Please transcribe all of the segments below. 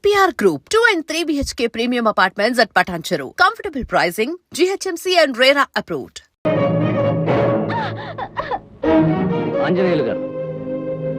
EPR Group, 2 and 3 BHK premium apartments at Patancheru. Comfortable pricing, GHMC and RERA approved. Anjaneyulu గారు,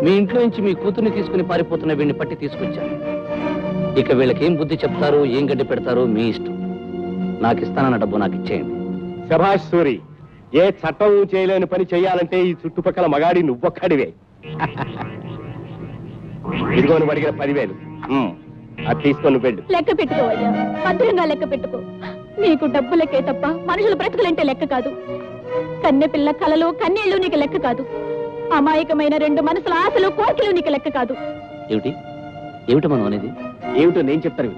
మీ ఇంట్లో నుంచి మీ కూతుర్ని తీసుకుని పారిపోతున్న వీడిని పట్టి తీసుకొచ్చాను. ఇక వీళ్ళకి ఏం బుద్ధి చెప్తారో ఏం గడ్డి పెడతారో మీ ఇష్టం. నాకు ఇస్తానన్న డబ్బు నాకు ఇచ్చేయండి. శభాష్ సూరి, ఏ చట్టం చేయలేని పని చేయాలంటే ఈ చుట్టుపక్కల మగాడి నువ్వొక్కడివే. ఇదిగో నువ్వు అడిగిన 10,000 అది తీసుకొని వెళ్ళు. లెక్క పెట్టుకోవయ్యా, భద్రంగా లెక్క పెట్టుకో. నీకు డబ్బు లెక్కే తప్ప మనుషుల బ్రతుకులంటే లెక్క కాదు. కన్నె పిల్ల కలలు కన్నీళ్లు నీకు లెక్క కాదు. అమాయకమైన 2 మనసుల ఆశలు కోరికలు నీకు లెక్క కాదు. ఏమిటి ఏమిటి మనం అనేది? ఏమిటో నేను చెప్తాను.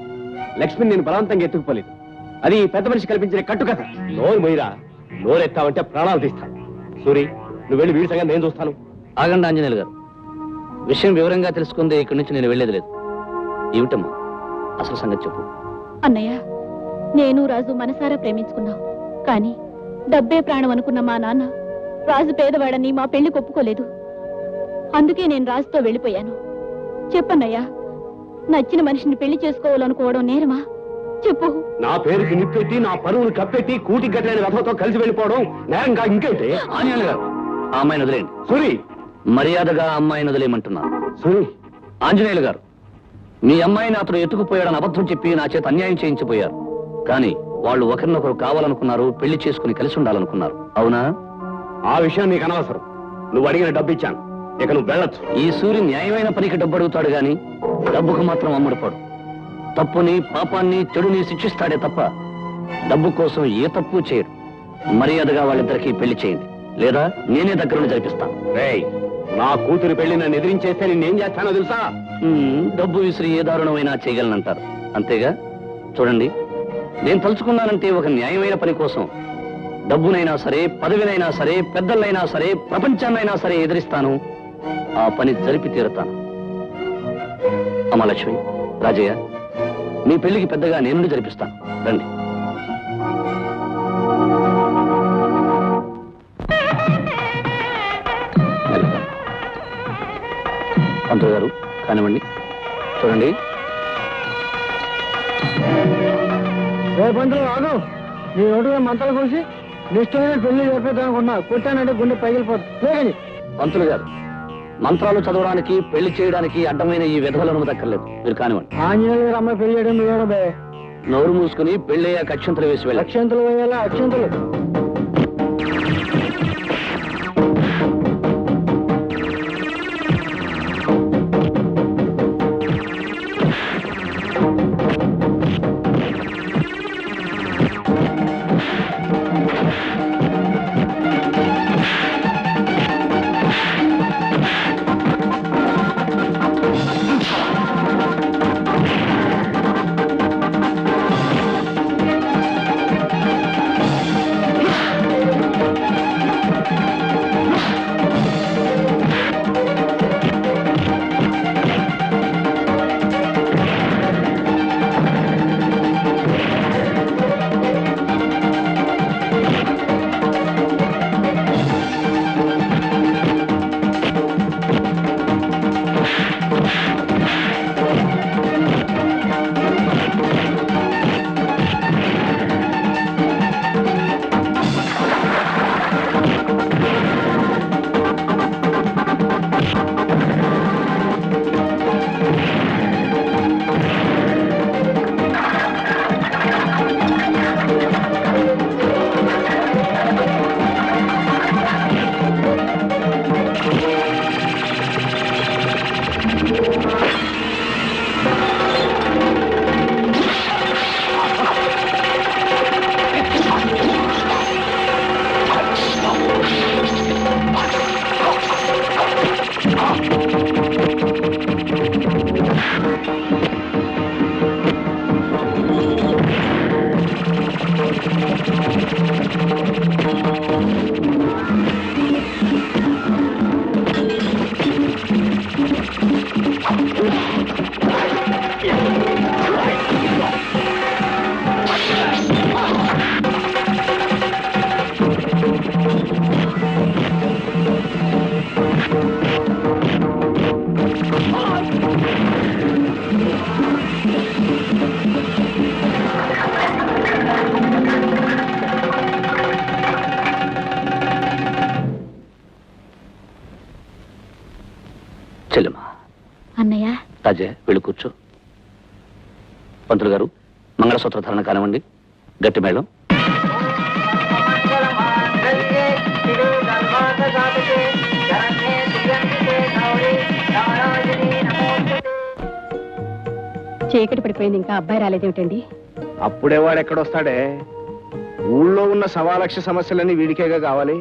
లక్ష్మిని నేను బలవంతంగా ఎత్తుకుపోలేదు. అది పెద్ద మనిషి కల్పించిన కట్టుకథ. నోరు మొయ్యరా, నోరెత్తావంటే ప్రాణాలు తీస్తాను. సూరి, నువ్వు వెళ్ళి వీడి సంగతి నేను చూస్తాను. ఆగండి ఆంజనేయులు గారు, విషయం వివరంగా తెలుసుకుందే ఇక్కడి నుంచి నేను వెళ్ళేది లేదు. ఏమిటమ్మా అసలు సంగతి చెప్పు. అన్నయ్య, నేను రాజు మనసారా ప్రేమించుకున్నాం. కానీ డబ్బే ప్రాణం అనుకున్న మా నాన్న రాజు పేదవాడని మా పెళ్లి ఒప్పుకోలేదు. అందుకే నేను రాజుతో వెళ్ళిపోయాను. చెప్పన్నయ్యా, నచ్చిన మనిషిని పెళ్లి చేసుకోవాలనుకోవడం నేరమా? చెప్పు. నా పేరుకి నిప్పెట్టి నా పరువును కప్పెట్టి కూటి గట్లైన రథంతో కలిసి వెళ్ళిపోవడం నేరంగా ఇంకేంటి? ఆంజనేయులు గారు, ఆ అమ్మాయిని వదిలేండి. సూరి, మర్యాదగా అమ్మాయిని వదిలేయమంటున్నాను. సూరి, ఆంజనేయులు గారు, మీ అమ్మాయిని అతను ఎత్తుకుపోయాడని అబద్ధం చెప్పి నా చేత అన్యాయం చేయించిపోయారు. కానీ వాళ్ళు ఒకరినొకరు కావాలనుకున్నారు, పెళ్లి చేసుకుని కలిసి ఉండాలనుకున్నారు. అవునా? ఆ విషయం నీకు అనవసరం. నువ్వు అడిగిన డబ్బు ఇచ్చాను, ఇక నువ్వు వెళ్ళొచ్చు. ఈ సూర్యు న్యాయమైన పనికి డబ్బు అడుగుతాడు గాని డబ్బుకు మాత్రం అమ్ముడుపడు. తప్పుని, పాపాన్ని, చెడుని శిక్షిస్తాడే తప్ప డబ్బు కోసం ఏ తప్పు చేయడు. మర్యాదగా వాళ్ళిద్దరికీ పెళ్లి చేయండి, లేదా నేనే దగ్గరుండి జరిపిస్తాను. రేయ్, నా కూతురు పెళ్లి నన్ను ఎదిరించేస్తే నేనేం చేస్తానో తెలుసా? డబ్బు విసిరి ఏ దారుణమైనా చేయగలనంటారు, అంతేగా? చూడండి, నేను తలుచుకున్నానంటే ఒక న్యాయమైన పని కోసం డబ్బునైనా సరే, పదవినైనా సరే, పెద్దలైనా సరే, ప్రపంచాన్నైనా సరే ఎదిరిస్తాను. ఆ పని జరిపి తీరుతాను. అమ్మలక్ష్మి, రాజయ్య, మీ పెళ్లికి పెద్దగా నేను జరిపిస్తాను. రండి. పంతులు గారు, కానివ్వండి. చూడండి. పంతులు రాదు, నీ నోటిగా మంత్రాలు కోసి నిష్టమైన పెళ్లి చెప్పేదానుకున్నా కొట్టానంటే గుండె పగిలిపోతుంది. పంతులు గారు, మంత్రాలు చదవడానికి, పెళ్లి చేయడానికి అడ్డమైన ఈ విధవలను దక్కర్లేదు. మీరు కానివ్వండి. ఆంజనేయులు గారు అమ్మాయి పెళ్లి చేయడం నువ్వేనా? నోరు మూసుకుని పెళ్ళయ్యాక అక్షంతలు వేసి వెళ్ళి. అక్షంతలు వేయాలా? అక్షంతలు రాజే వెళ్ళి కూర్చో. పంతులు గారు మంగళసూత్ర ధారణ కానివ్వండి. గట్టి మేళం. చీకటి పడిపోయింది, ఇంకా అబ్బాయి రాలేదేమిటండి? అప్పుడే వాడు ఎక్కడొస్తాడే? ఊళ్ళో ఉన్న 1,00,000 సమస్యలన్నీ వీడికేగా కావాలి.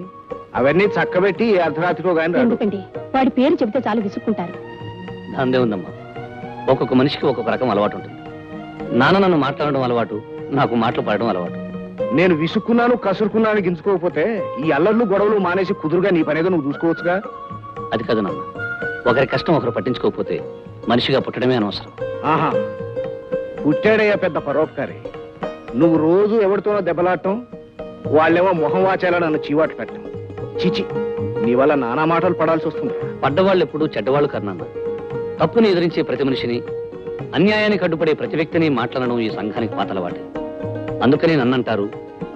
అవన్నీ చక్కబెట్టి ఈ అర్ధరాత్రికో గాని రాడు. ఎందుకండి, వాడి పేరు చెబితే చాలు విసుక్కుంటారు. దాందే ఉందమ్మా. ఒక్కొక్క మనిషికి ఒక్కొక్క రకం అలవాటు ఉంటుంది. నాన్న నన్ను మాట్లాడడం అలవాటు, నాకు మాటలు పడడం అలవాటు. నేను విసుక్కున్నాను కసురుకున్నాను గించుకోకపోతే ఈ అల్లర్లు గొడవలు మానేసి కుదురుగా నీ పనేదో నువ్వు చూసుకోవచ్చుగా. అది కాదు నాన్న, ఒకరి కష్టం ఒకరు పట్టించుకోకపోతే మనిషిగా పుట్టడమే అనవసరం. ఆహా, పుట్టాడయ్యా పెద్ద పరోపకారి. నువ్వు రోజు ఎవరితోనో దెబ్బలాడటం, వాళ్ళేమో మొహం వాచేలా నన్ను చీవాటు పెట్టడం. చిచి, నీ వల్ల నానా మాటలు పడాల్సి వస్తుంది. పడ్డవాళ్ళు ఎప్పుడు చెడ్డవాళ్ళు కర్నాన్న. తప్పుని ఎదిరించే ప్రతి మనిషిని, అన్యాయానికి అడ్డుపడే ప్రతి వ్యక్తిని మాట్లాడడం ఈ సంఘానికి పాతలవాటే. అందుకని నన్నంటారు,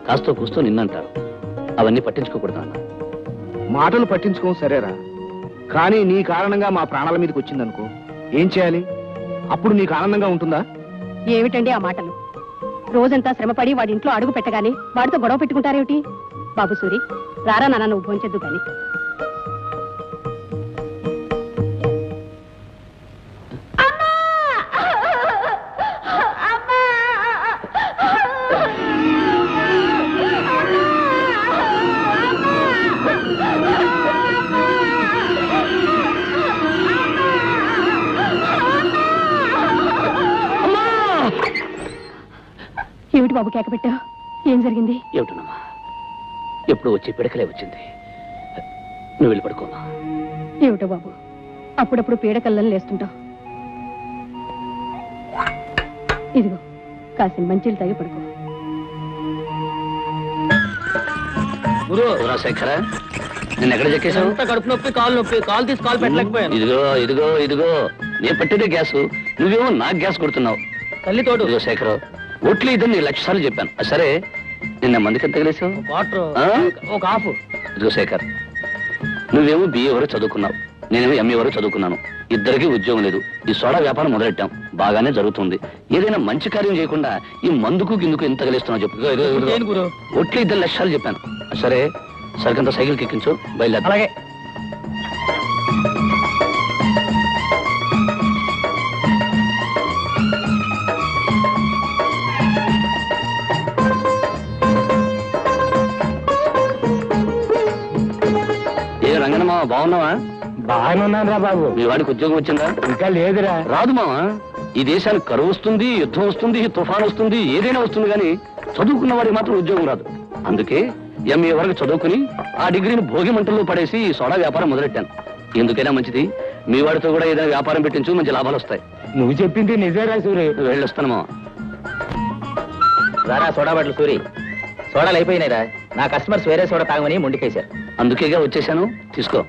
కాస్తో కూస్తో నిన్నంటారు. అవన్నీ పట్టించుకోకూడదు అన్న. మాటలు పట్టించుకోం సరేరా, కానీ నీ కారణంగా మా ప్రాణాల మీదకి వచ్చిందనుకో, ఏం చేయాలి? అప్పుడు నీకు ఆనందంగా ఉంటుందా? ఏమిటండి ఆ మాటలు? రోజంతా శ్రమపడి వాడి ఇంట్లో అడుగు పెట్టగానే వాడితో గొడవ పెట్టుకుంటారేమిటి? బాబు సూరి, రారా నాన్న, నువ్వు భోంచెద్దు కానీ. ఏమిటి బాబు కేక పెట్టా? ఏం జరిగింది? ఏమిటనమ్మా, ఎప్పుడు వచ్చి పిడకలే వచ్చింది. నువ్వు వెళ్ళి పడుకోమా. ఏమిటో బాబు, అప్పుడప్పుడు పీడకల్లని లేస్తుంటావు. ఇదిగో కాసిన మంచిలు తాగి పడుకో. శేఖర, నిన్న ఎక్కడ చెక్కేశావు? కడుపు నొప్పి, కాలు నొప్పి, కాలు తీసి కాలు పెట్టలేకపోయాను. ఇదిగో ఇదిగో ఇదిగో, నేను పెట్టేదే గ్యాసు, నువ్వేమో నాకు గ్యాస్ కొడుతున్నావు. తల్లి తోడు. ఇదిగో శేఖర్, ఒట్లు ఇద్దరు 1,00,000 సార్లు చెప్పాను. సరే, నిన్న మందుకి ఎంత తగిలేసావు? వాటర్ ఒక హాఫ్. ఇదిగో శేఖర్, నువ్వేమో BA వరకు చదువుకున్నావు, నేనేమో MA వరకు చదువుకున్నాను. ఇద్దరికి ఉద్యోగం లేదు. ఈ సోడా వ్యాపారం మొదలెట్టాం, బాగానే జరుగుతుంది. ఏదైనా మంచి కార్యం చేయకుండా ఈ మందుకు గిందుకు ఎంత తగిలేస్తున్నావు చెప్పు. ఒట్లు 2,00,000 సార్లు చెప్పాను. సరే, సరికంత సైకిల్కి ఎక్కించు, బయలుదేరు. అలాగే. ఏ రంగనమ్మా, బాగున్నావా? బాగానే ఉన్నాను రా బాబు. మీ వాడికి ఉద్యోగం వచ్చిందా? ఇంకా లేదురా. రాదు మావా, ఈ దేశానికి కరువు వస్తుంది, యుద్ధం వస్తుంది, తుఫాన్ వస్తుంది, ఏదైనా వస్తుంది, కానీ చదువుకున్న వాడికి మాత్రం ఉద్యోగం రాదు. అందుకే MA వరకు చదువుకుని ఆ డిగ్రీని భోగి మంటల్లో పడేసి ఈ సోడా వ్యాపారం మొదలెట్టాను. ఎందుకైనా మంచిది, మీ వాడితో కూడా ఏదైనా వ్యాపారం పెట్టించు, మంచి లాభాలు వస్తాయి. నువ్వు చెప్పింది నిజేరా సూరి. వెళ్ళొస్తాను మావా. రారా సోడా బట్టలు సూరి. సోడాలు అయిపోయినాయిరా, నా కస్టమర్స్ వేరే సోడా తాగమని మొండికేశారు. అందుకేగా వచ్చేసాను, తీసుకో.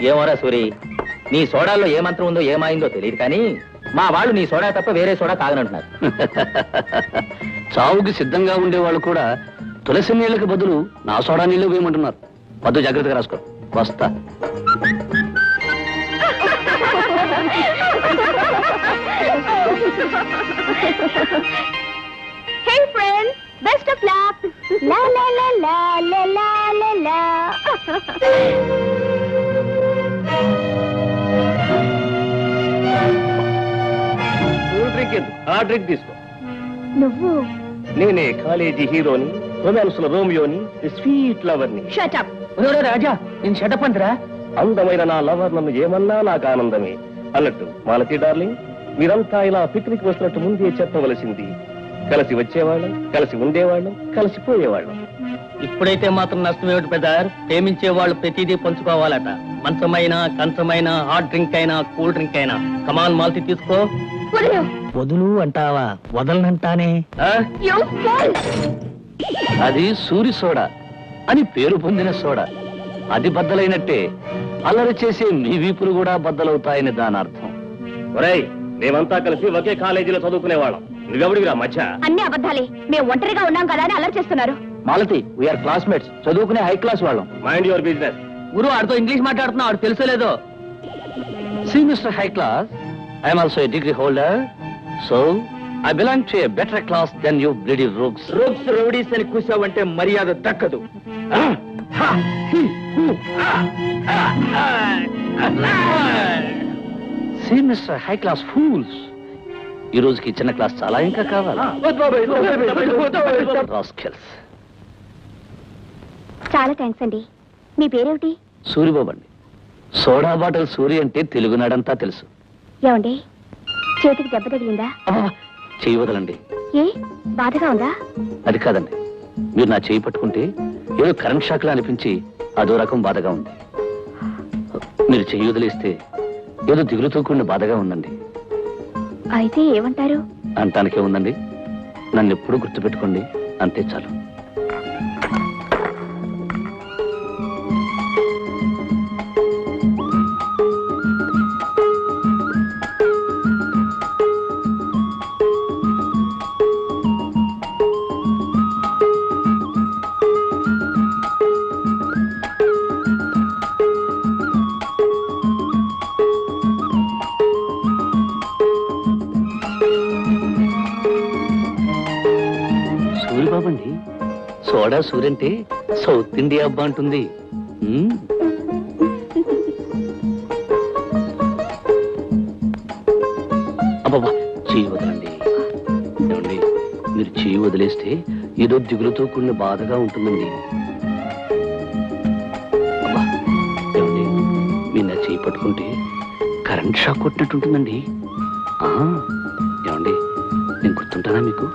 ఏమోరా సూరి, నీ సోడాల్లో ఏ మంత్రం ఉందో ఏమైందో తెలియదు, కానీ మా వాళ్ళు నీ సోడా తప్ప వేరే సోడా తాగనంటున్నారు. చావుకి సిద్ధంగా ఉండే వాళ్ళు కూడా తులసి నీళ్ళకి బదులు నా సోడా నీళ్ళు వేయమంటున్నారు. వద్దు, జాగ్రత్తగా రాసుకో. వస్తా. Hey friends, best of luck. La la la la la la la la. Cool drink ఎందుకు? ఆ డ్రింక్ తీసుకో. నువ్వు నేనే కాలేజీ హీరోని, రొమాన్స్ లో రోమియోని, స్వీట్ లవర్ ని. Shut up. రాజా, నేను షటప్ అంతరా. అందమైన నా లవర్ నన్ను ఏమన్నా నాకు ఆనందమే. అన్నట్టు మాలతి డార్లింగ్, మీరంతా ఇలా పిక్నిక్ వస్తున్నట్టు ముందే చెప్పవలసింది. కలిసి వచ్చేవాళ్ళం, కలిసి ఉండేవాళ్ళం, కలిసిపోయేవాళ్ళం. ఇప్పుడైతే మాత్రం నష్టం ఏమిటి పెద్దారు? ప్రేమించే వాళ్ళు ప్రతిదీ పంచుకోవాలట. మంచమైనా, కంచమైనా, హాట్ డ్రింక్ అయినా, కూల్ డ్రింక్ అయినా. కమాన్ మాల్తి తీసుకో. వదులు అంటావా? వదలనంటానే. You fool. అది సూరి సోడా అని పేరు పొందిన సోడా. అది బద్దలైనట్టే అల్లరి చేసే మీ వీపులు కూడా బద్దలవుతాయని దాని అర్థం. ఒరేయ్, మేమంతా కలిసి ఒకే కాలేజీలో చదువుకునేవాళ్ళం. నువ్వెవడివిరా మధ్య? అన్ని అబద్ధాలే. మేము ఒంటరిగా ఉన్నాం కదా అని అల్లరి చేస్తున్నారు. మాలతి, వీఆర్ క్లాస్మేట్స్, చదువుకునే హై క్లాస్ వాళ్ళం. Mind your business. గురు ఆడితో ఇంగ్లీష్ మాట్లాడుతున్నావు, ఆడు తెలుసో లేదో. See mister high class, I'm also a degree holder, so I belong to a better class than you bloody rogues. Rogues rowdies అని కూసావంటే మర్యాద దక్కదు. See mister high class fools, ఈ రోజుకి చిన్న క్లాస్ చాలా ఇంకా కావాలా? Rascals. చాలా థ్యాంక్స్ అండి. మీ పేరేమిటి? సూరిబాబు అండి. సోడా బాటిల్ సూరి అంటే తెలుగునాడంతా తెలుసు. ఏమండి, చేతికి దెబ్బ తగిలిందా? చేయి వదలండి. ఏ బాధగా ఉందా? అది కాదండి, మీరు నా చేయి పట్టుకుంటే ఏదో కరెంట్ షాక్ లా అనిపించి అదో రకం బాధగా ఉంది. మీరు చెయ్యి వదిలేస్తే ఏదో దిగులుతో కూడిన బాధగా ఉందండి. అయితే ఏమంటారు? అంటానికే ఉందండి, నన్ను ఎప్పుడూ గుర్తుపెట్టుకోండి, అంతే చాలు. సూరిబాబు అండి, సోడా సూరి అంటే సౌత్ ఇండియా అబ్బా అంటుంది. అబ్బా, చెయ్యి వదలండి. ఏమండి, మీరు చెయ్యి వదిలేస్తే ఏదో దిగులుతో కూడిన బాధగా ఉంటుందండి. అబ్బా, ఏమండి, మీరు నా చెయ్యి పట్టుకుంటే కరెంట్ షాక్ కొట్టినట్టుంటుందండి. ఏమండి, నేను గుర్తుంటానా మీకు?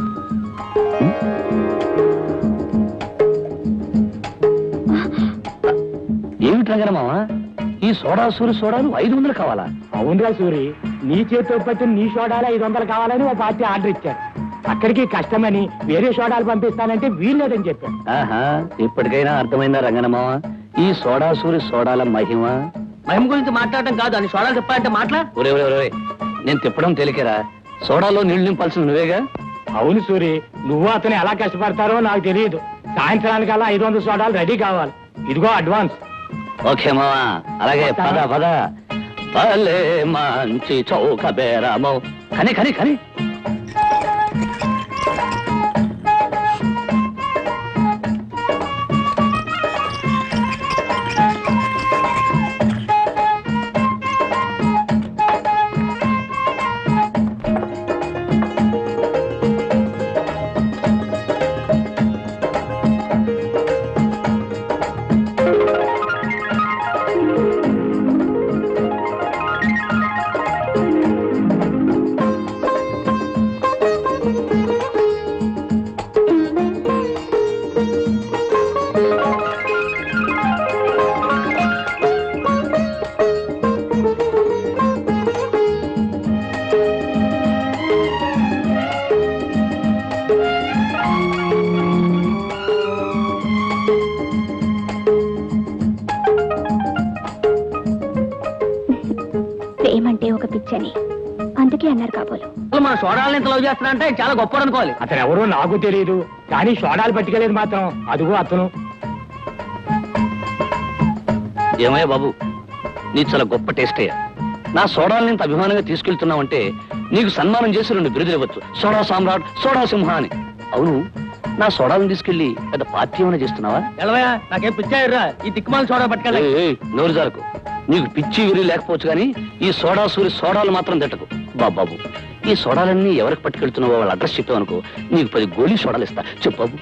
ఏమిటి రంగనమావా, ఈ సోడా సూరి సోడాలు 500 కావాలా? అవునరా సూరి, నీ చేతితో పట్టి నీ సోడాలు 500 కావాలని ఓ పార్టీ ఆర్డర్ ఇచ్చారు. అక్కడికి కష్టమని వేరే సోడాలు పంపిస్తానంటే వీల్లేదని చెప్పాను. ఆహా, ఇప్పటికైనా అర్థమైందా రంగనమావా ఈ సోడా సూరి సోడాల మహిమ? మహిమ గురించి మాట్లాడటం కాదు, అని సోడాలు చెప్పాలంటే మాట్లా. ఒరే ఒరే ఒరే, నేను తిప్పడం తేలికేరా, సోడాలో నీళ్లు నింపాల్సిన నువ్వేగా. అవును సూరి, నువ్వు అతను ఎలా కష్టపడతారో నాకు తెలియదు. సాయంత్రానికల్లా 500 సోడాలు రెడీ కావాలి. ఇదిగో అడ్వాన్స్. ఓకే మావా, అలాగే పద పద. భలే మంచి చౌక బేరమో. కని కని కని. ప్రేమంటే ఒక పిచ్చని అందుకే అన్నారు కాబోలు. మన సోడాలను ఎంత లవ్ చేస్తున్నా అంటే చాలా గొప్ప అనుకోవాలి. అతను ఎవరో నాకు తెలియదు, కానీ సోడాలు పట్టుకెళ్ళేది మాత్రం అదిగో అతను. ఏమయ్యా బాబు, నీ చాలా గొప్ప టేస్ట్ అయ్యా. నా సోడాలను ఇంత అభిమానంగా తీసుకెళ్తున్నావంటే నీకు సన్మానం చేసి 2 బిరుదులు ఇవ్వచ్చు. సోడా సామ్రాట్, సోడా సింహ అని. అవును, నా సోడాలను తీసుకెళ్లి పెద్ద పార్టీ ఏమైనా చేస్తున్నావా? ఎలవయా, నాకేం పిచ్చాయిరా ఈ దిక్కుమాల సోడా పట్టుకెళ్ళి. నోరు జారకు. నీకు పిచ్చి విరి లేకపోవచ్చు కానీ ఈ సోడా సూరి సోడాలు మాత్రం తిట్టకు. బాబు, ఈ సోడాలన్నీ ఎవరికి పట్టుకెళ్తున్నావో వాళ్ళ అడ్రస్ చెప్పావనుకో, నీకు 10 గోళీ సోడాలు ఇస్తా. చెప్పు బాబు.